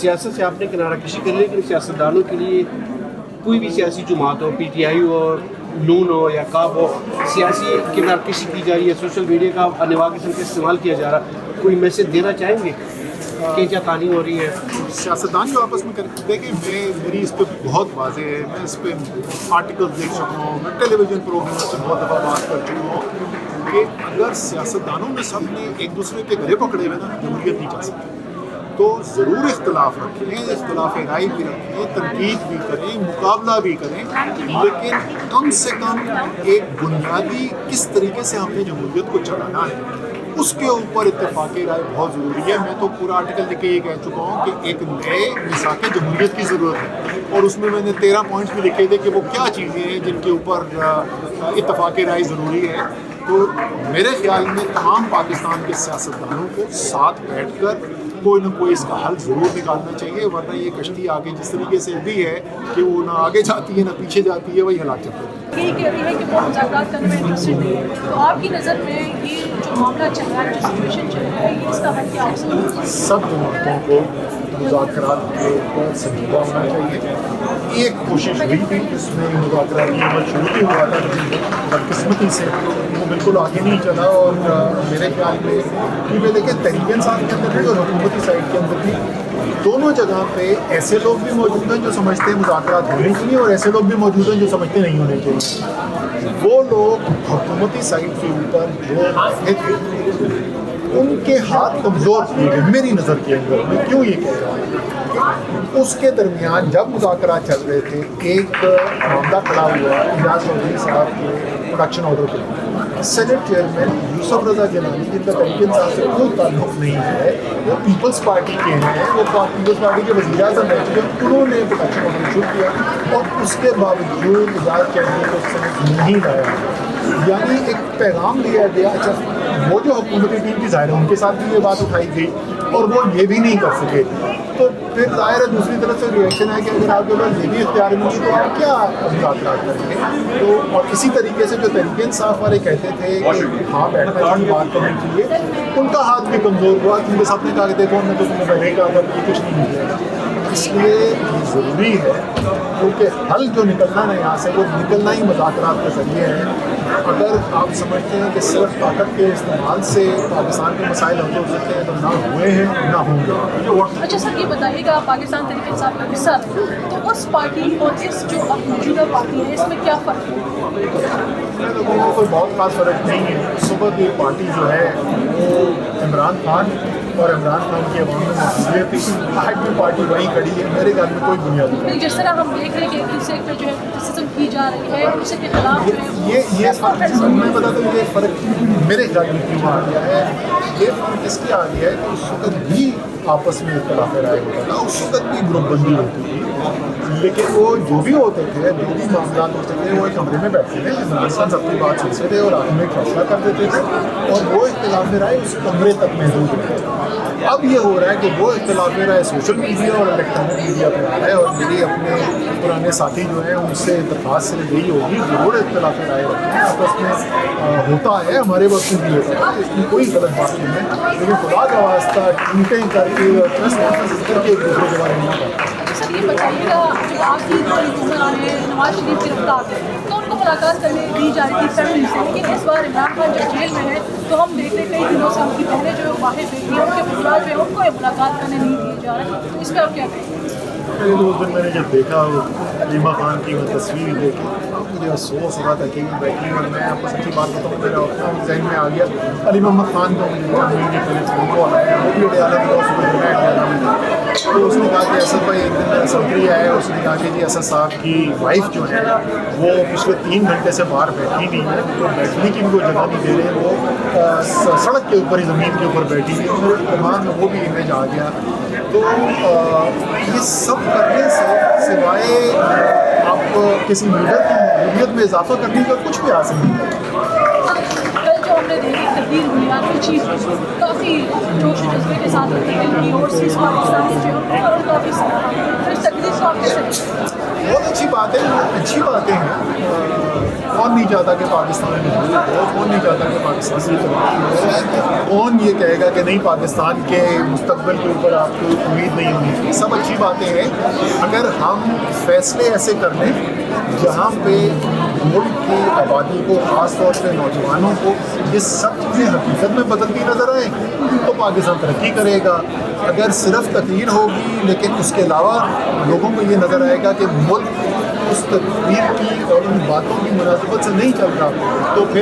سیاست سے آپ نے کنارہ کشی کر لی، لیکن سیاستدانوں کے لیے کوئی بھی سیاسی جماعت ہو، پی ٹی آئی ہو، نون ہو یا کاب ہو، سیاسی کنارہ کشی کی جا رہی ہے، سوشل میڈیا کا انواع قسم کا استعمال کیا جا رہا ہے، کوئی میسج دینا چاہیں گے کہ کیا تعلیم ہو رہی ہے؟ سیاستدان جو آپس میں دیکھیں، میری اس پہ بہت واضح ہے، میں اس پہ آرٹیکل دیکھ چکا ہوں، میں ٹیلی ویژن پروگرام سے بہت دفعہ بات کر چکا ہوں کہ اگر سیاستدانوں میں سب نے ایک دوسرے کے گلے پکڑے ہوئے نا، جمہوریت نہیں چل سکتی. تو ضرور اختلاف رکھیں، اختلاف رائے بھی رکھیں، تنقید بھی کریں، مقابلہ بھی کریں، لیکن کم سے کم ایک بنیادی کس طریقے سے ہم نے جمہوریت کو چلانا ہے اس کے اوپر اتفاق رائے بہت ضروری ہے. میں تو پورا آرٹیکل لکھ کے یہ کہہ چکا ہوں کہ ایک نئے میثاق جمہوریت کی ضرورت ہے، اور اس میں نے 13 پوائنٹس بھی لکھے تھے کہ وہ کیا چیزیں ہیں جن کے اوپر اتفاق رائے ضروری ہے. تو میرے خیال میں تمام پاکستان کے سیاستدانوں کو ساتھ بیٹھ کر کوئی نہ کوئی اس کا حل ضرور نکالنا چاہیے، ورنہ یہ کشتی آگے جس طریقے سے بھی ہے کہ وہ نہ آگے جاتی ہے نہ پیچھے جاتی ہے، وہی ہلاک چلتا ہے. یہی کہہ رہی ہے کہ وہ مذاکرات کرنے میں انٹرسٹڈ نہیں ہے، تو آپ کی نظر میں یہ جو معاملہ چل رہا ہے، جو سچویشن چل رہا ہے، اس کا حل کیا ہو سکتا ہے؟ سب جماعتوں کو مذاکرات کے اوپر سنجیدہ ہونا چاہیے. ایک کوشش ہوئی تھی جس میں مذاکرات کی عمل شروع بھی ہوا تھا، لیکن بدقسمتی سے وہ بالکل آگے نہیں چلا. اور میرے خیال میں کیونکہ دیکھیں تحریک انصاف کے اندر بھی اور حکومتی سائڈ کے اندر بھی دونوں جگہ پہ ایسے لوگ بھی موجود ہیں جو سمجھتے ہیں مذاکرات ہونے چاہیے، اور ایسے لوگ بھی موجود ہیں جو سمجھتے نہیں ہونے چاہیے. وہ لوگ حکومتی سائڈ کے اوپر جو آتے تھے ان کے ہاتھ کمزور کیے گئے میری نظر کے اندر. میں کیوں یہ کہہ رہا ہوں کہ اس کے درمیان جب مذاکرات چل رہے تھے ایک معاملہ کھڑا ہوا اعجاز چودھری صاحب کے پروڈکشن آرڈر کے لیے. سینٹ چیئرمین یوسف رضا گیلانی جن کا تحریک انصاف سے کوئی تعلق نہیں ہے، وہ پیپلز پارٹی کے ہیں، وہ پیپلز پارٹی کے وزیر اعظم رہ چکے ہیں، انہوں نے پروڈکشن آرڈر شروع کیا اور اس کے باوجود اعجاز چودھری کو سمجھ نہیں لایا. یعنی ایک پیغام دیا گیا. اچھا وہ جو حکومتی ٹیم کی ظاہر ہے ان کے ساتھ بھی یہ بات اٹھائی گئی اور وہ یہ بھی نہیں کر سکے، تو پھر ظاہر ہے دوسری طرف سے ریئیکشن ہے کہ اگر آپ کے پاس یہ بھی اختیار نہیں تو آپ کیا مذاکرات کریں گے. تو اور اسی طریقے سے جو تحریک انصاف والے کہتے تھے کہ ہاں بیٹھنا چاہیے، بات کرنی چاہیے، ان کا ہاتھ بھی کمزور ہوا کیونکہ سب نے کہا کہ دیکھو میں تو تمہیں پہلے کہا تھا کہ کچھ نہیں ملے گا. اس لیے یہ ضروری ہے کیونکہ حل جو نکلنا ہے یہاں سے وہ نکلنا ہی مذاکرات کے ذریعے ہے. اگر آپ سمجھتے ہیں کہ صرف طاقت کے استعمال سے پاکستان کے مسائل حل ہو سکتے ہیں تو نہ ہوئے ہیں نہ ہوں گے. اچھا سر یہ بتائیے گا، پاکستان تحریک انصاف کا حصہ تو اس پارٹی اور اس جو اب موجودہ پارٹی ہے اس میں کیا فرق ہے؟ لوگوں کو کوئی بہت خاص فرق نہیں ہے. صبح کی پارٹی جو ہے وہ عمران خان اور عمران خان کی عوام میں مقبولیت تھی، آج بھی پارٹی وہیں کھڑی ہے. میرے خیال میں کوئی بنیاد نہیں. جس طرح ہم دیکھ رہے ہیں کہ ایک دوسرے پہ جو ہے کرٹیسزم کی جا رہی ہے، ایک دوسرے کے خلاف جو ہے یہ فرق میں بتاتا ہوں. یہ فرق میرے خیال میں کیوں آ گیا ہے؟ یہ فرق اس لیے آ گیا ہے کہ اس وقت بھی آپس میں اختلاف رائے ہوتا تھا، اس وقت بھی گروپ بندی ہوتی تھی، لیکن وہ جو بھی ہوتے تھے، جو بھی معاملات ہوتے تھے، وہ ایک کمرے میں بیٹھتے تھے، عمران سب کی بات سنتے تھے اور آخر میں فیصلہ کر دیتے تھے، اور وہ اختلاف رائے اس کمرے تک محدود ہوتے تھے. اب یہ ہو رہا ہے کہ وہ اختلاف رائے سوشل میڈیا اور الیکٹرانک میڈیا پہ آ رہا ہے، اور میری اپنے پرانے ساتھی جو ہیں ان سے درخواست صرف یہی ہوگی ضرور اختلاف رائے رکھیں. آپس میں ہوتا ہے، ہمارے وقت میں بھی ہوتا ہے، اس میں کوئی غلط بات نہیں ہے، لیکن خدا کا واسطہ ٹویٹیں کر کے اور پریس کانفرنس کر کے ایک دوسرے کے بارے میں نہ بات. سر یہ بتائیے گا، جب آپ کی حکمران نواز شریف گرفتار تھے تو ان کو ملاقات کرنے دی جا رہی تھی فیملی سے، لیکن اس بار عمران خان جب جیل میں ہے تو ہم دیکھ رہے کئی دنوں سے ان کی بہنیں جو ہے باہر بیٹھی ہیں، ان کے بزرگ جو ہے ان کو ملاقات کرنے نہیں دیے جا رہے. اس پہ آپ کیا کہیں گے؟ اس دن میں نے جب دیکھا علیمہ خان کی وہ تصویر دیکھی مجھے افسوس ہو رہا تھا کہ بیٹھی، اور میں آپ کو سچی بات بتاؤں میرا ذہن میں آ گیا علیمہ محمد خان کو مجھے 2 مہینے پہلے فون کال آیا، وہ بھی اڈیالہ میں تھا، اس میں اڈیالہ میں تھا. تو اس نے کہا کہ اسد بھائی ایک دن میرا سفری آیا، اس نے کہا کہ جی اسد صاحب کی وائف جو ہے وہ پچھلے 3 گھنٹے سے باہر بیٹھی نہیں ہے، تو بیٹھنے کی بھی کوئی جگہ نہیں دے رہے، وہ سڑک کے اوپر ہی زمین کے اوپر بیٹھی ہوئی. میرے دماغ میں وہ بھی امیج آ گیا. تو یہ سب کرنے سے سوائے آپ کسی لیڈر کی مقبولیت میں اضافہ کرنے کا کچھ بھی حاصل نہیں ہے. کل جو ہم نے دیکھی تبدیل بنیاد کی چیز کافی جوش و جذبے کے ساتھ تبدیل کی، اوورسیز پاکستانی جو ہے اور کافی اس تقریب کو آپ کیسے؟ بہت اچھی بات ہے، اچھی باتیں ہیں. کون نہیں چاہتا کہ پاکستان میں ہو، کون نہیں چاہتا کہ پاکستان کی ترقی ہو، کون یہ کہے گا کہ نہیں پاکستان کے مستقبل کے اوپر آپ کو امید نہیں ہونی چاہیے. سب باتیں ہیں اگر ہم فیصلے ایسے کر لیں جہاں پہ ملک کی آبادی کو خاص طور سے نوجوانوں کو یہ سب چیزیں حقیقت میں بدلتی نظر آئیں تو پاکستان ترقی کرے گا. اگر صرف تقریر ہوگی لیکن اس کے علاوہ لوگوں کو یہ نظر آئے گا کہ ملک اس تقریر کی اور ان باتوں کی مناسبت سے نہیں چل رہا تو پھر